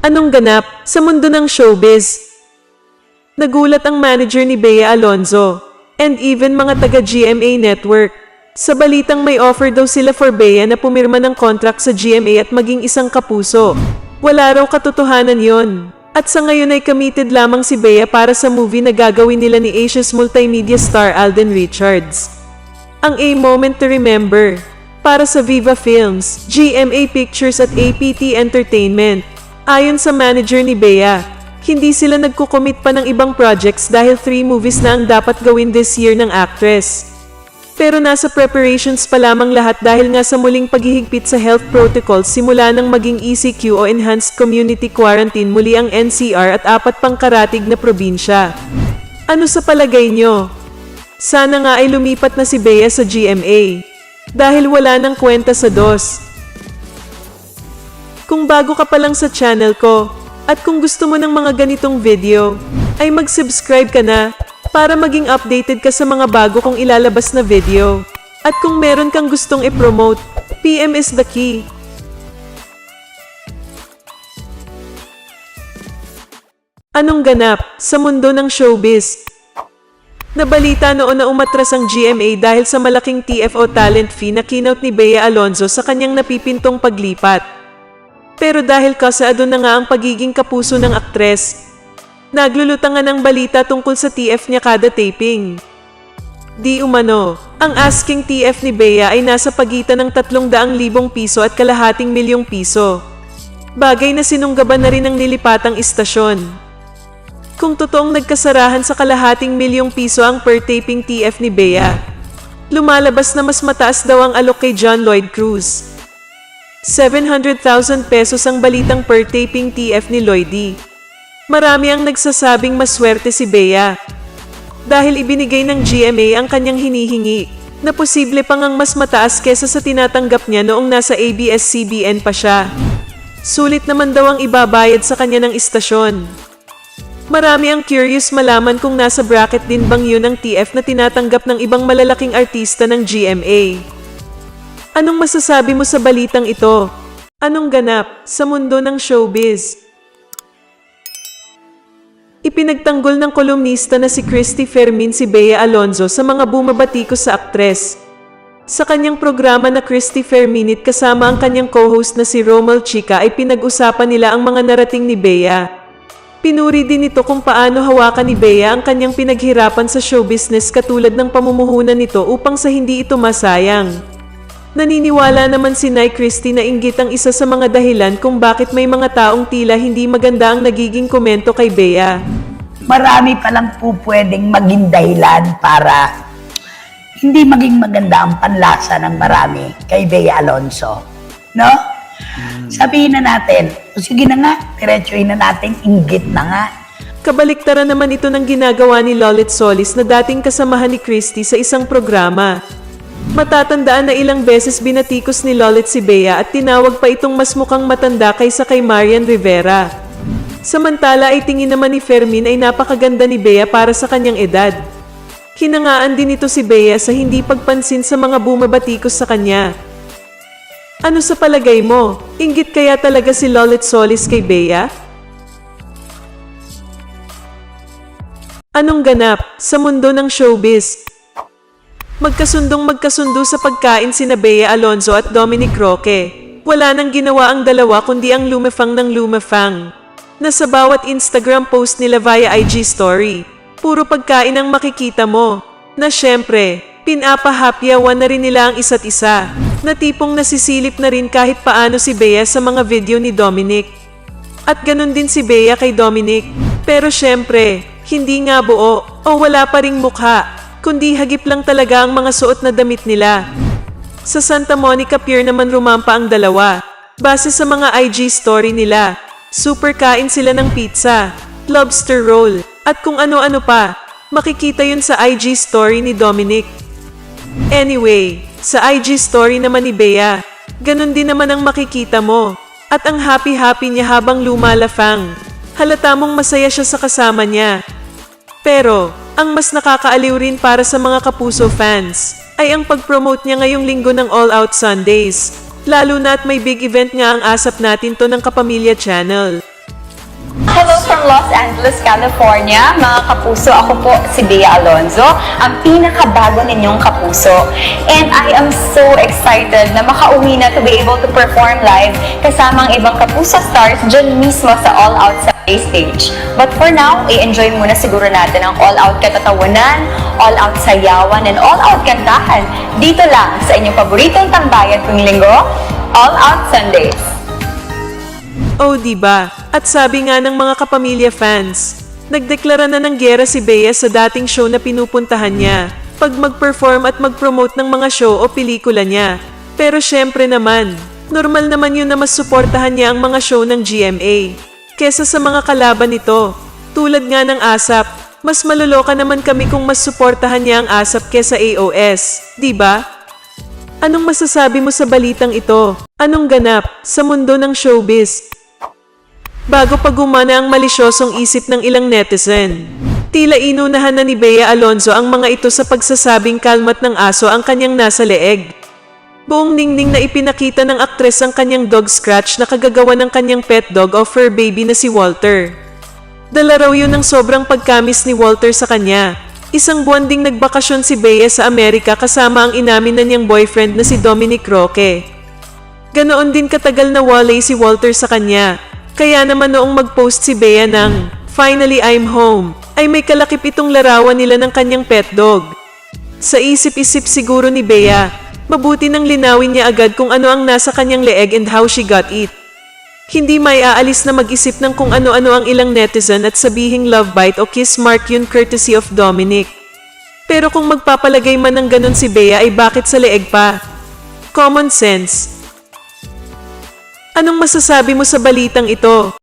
Anong ganap sa mundo ng showbiz? Nagulat ang manager ni Bea Alonzo and even mga taga-GMA Network sa balitang may offer daw sila for Bea na pumirma ng contract sa GMA at maging isang kapuso. Wala raw katotohanan yon. At sa ngayon ay committed lamang si Bea para sa movie na gagawin nila ni Asia's multimedia star Alden Richards. Ang A Moment to Remember para sa Viva Films, GMA Pictures at APT Entertainment. Ayon sa manager ni Bea, hindi sila nagkukomit pa ng ibang projects dahil 3 movies na ang dapat gawin this year ng actress. Pero nasa preparations pa lamang lahat dahil nga sa muling paghihigpit sa health protocols simula nang maging ECQ o Enhanced Community Quarantine muli ang NCR at 4 pang karatig na probinsya. Ano sa palagay nyo? Sana nga ay lumipat na si Bea sa GMA dahil wala nang kwenta sa DOS. Kung bago ka pa lang sa channel ko, at kung gusto mo ng mga ganitong video, ay mag-subscribe ka na para maging updated ka sa mga bago kong ilalabas na video. At kung meron kang gustong i-promote, PM is the key. Anong ganap sa mundo ng showbiz? Nabalita noon na umatras ang GMA dahil sa malaking TFO talent fee na kinout ni Bea Alonzo sa kanyang napipintong paglipat. Pero dahil kasaado na nga ang pagiging kapuso ng aktres, naglulutangan ng balita tungkol sa TF niya kada taping. Di umano, ang asking TF ni Bea ay nasa pagitan ng 300,000 piso at kalahating milyong piso. Bagay na sinunggaban na rin ng nilipatang istasyon. Kung totoong nagkasarahan sa kalahating milyong piso ang per taping TF ni Bea, lumalabas na mas mataas daw ang alok kay John Lloyd Cruz. 700,000 pesos ang balitang per taping TF ni Lloydie. Marami ang nagsasabing maswerte si Bea dahil ibinigay ng GMA ang kanyang hinihingi na posible pang ang mas mataas kesa sa tinatanggap niya noong nasa ABS-CBN pa siya. Sulit naman daw ang ibabayad sa kanya ng istasyon. Marami ang curious malaman kung nasa bracket din bang yun ang TF na tinatanggap ng ibang malalaking artista ng GMA. Anong masasabi mo sa balitang ito? Anong ganap sa mundo ng showbiz? Ipinagtanggol ng kolumnista na si Christy Fermin si Bea Alonzo sa mga bumabatikos sa aktres. Sa kanyang programa na Christy Ferminit kasama ang kanyang co-host na si Romel Chica ay pinag-usapan nila ang mga narating ni Bea. Pinuri din ito kung paano hawakan ni Bea ang kanyang pinaghirapan sa show business katulad ng pamumuhunan nito upang sa hindi ito masayang. Naniniwala naman si Nay Christy na inggit ang isa sa mga dahilan kung bakit may mga taong tila hindi maganda ang nagiging komento kay Bea. Marami palang po pwedeng maging dahilan para hindi maging maganda ang panlasa ng marami kay Bea Alonzo. No? Sabihin na natin, sige na nga, diretsuhin na natin, inggit na nga. Kabaliktaran naman ito ng ginagawa ni Lolit Solis na dating kasamahan ni Christy sa isang programa. Matatandaan na ilang beses binatikos ni Lolit si Bea at tinawag pa itong mas mukhang matanda kaysa kay Marian Rivera. Samantala ay tingin naman ni Fermin ay napakaganda ni Bea para sa kanyang edad. Hinangaan din ito si Bea sa hindi pagpansin sa mga bumabatikos sa kanya. Ano sa palagay mo? Inggit kaya talaga si Lolit Solis kay Bea? Anong ganap sa mundo ng showbiz? Magkasundo sa pagkain sina Bea Alonzo at Dominic Roque. Wala nang ginawa ang dalawa kundi ang lumefang ng lumefang. Na sa bawat Instagram post nila via IG story, puro pagkain ang makikita mo. Na syempre, pinapahapyawan na rin nila ang isa't isa. Na tipong nasisilip na rin kahit paano si Bea sa mga video ni Dominic. At ganun din si Bea kay Dominic. Pero syempre, hindi nga buo o wala pa ring mukha. Kundi hagip lang talaga ang mga suot na damit nila. Sa Santa Monica Pier naman rumampa ang dalawa. Base sa mga IG story nila, super kain sila ng pizza, lobster roll, at kung ano-ano pa. Makikita yun sa IG story ni Dominic. Anyway, sa IG story naman ni Bea, ganun din naman ang makikita mo. At ang happy-happy niya habang lumalafang. Halata mong masaya siya sa kasama niya. Pero, ang mas nakakaaliw rin para sa mga kapuso fans ay ang pag-promote niya ngayong linggo ng All Out Sundays. Lalo na at may big event nga ang ASAP natin to ng Kapamilya Channel. Hello from Los Angeles, California. Mga kapuso, ako po si Bea Alonzo, ang pinakabago ninyong kapuso. And I am so excited na makauwi na to be able to perform live kasama ang ibang kapuso stars dyan mismo sa All Out Sunday stage. But for now, i-enjoy muna siguro natin ang All Out katatawanan, All Out sayawan, and All Out kantahan dito lang sa inyong paboritong tambayan tuwing linggo, All Out Sundays. Oh, diba? At sabi nga ng mga kapamilya fans, nagdeklara na ng giyera si Bea sa dating show na pinupuntahan niya pag mag-perform at mag-promote ng mga show o pelikula niya. Pero syempre naman, normal naman yun na mas suportahan niya ang mga show ng GMA kesa sa mga kalaban nito. Tulad nga ng ASAP, mas maluloka naman kami kung mas suportahan niya ang ASAP kesa AOS, diba? Anong masasabi mo sa balitang ito? Anong ganap sa mundo ng showbiz? Bago pa gumana ang malisyosong isip ng ilang netizen, tila inunahan na ni Bea Alonzo ang mga ito sa pagsasabing kalmat ng aso ang kanyang nasa leeg. Buong ningning na ipinakita ng aktres ang kanyang dog scratch na kagagawa ng kanyang pet dog o fur baby na si Walter. Dala raw yun ng sobrang pagkamis ni Walter sa kanya. Isang buwan ding nagbakasyon si Bea sa Amerika kasama ang inamin na niyang boyfriend na si Dominic Roque. Ganoon din katagal na walay si Walter sa kanya. Kaya naman noong mag-post si Bea ng "Finally I'm home", ay may kalakip itong larawan nila ng kanyang pet dog. Sa isip-isip siguro ni Bea, mabuti nang linawin niya agad kung ano ang nasa kanyang leeg and how she got it. Hindi may aalis na mag-isip ng kung ano-ano ang ilang netizen at sabihing love bite o kiss mark yun courtesy of Dominic. Pero kung magpapalagay man ng ganun si Bea ay bakit sa leeg pa? Common sense. Anong masasabi mo sa balitang ito?